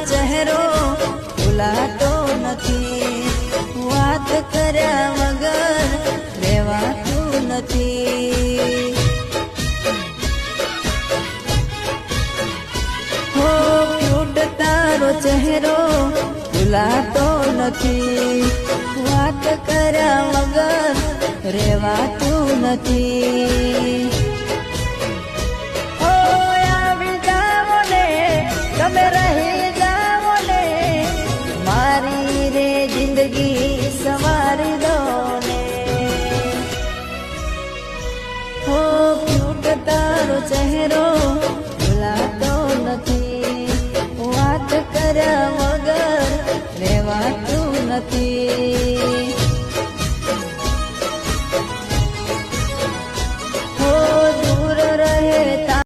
ચહેરો ભૂલાતો નથી, વાત કર્યા વગર રહેવાતું નથી। હો ક્યુટ તારો ચહેરો ભૂલાતો નથી, વાત કર્યા વગર રહેવાતું નથી।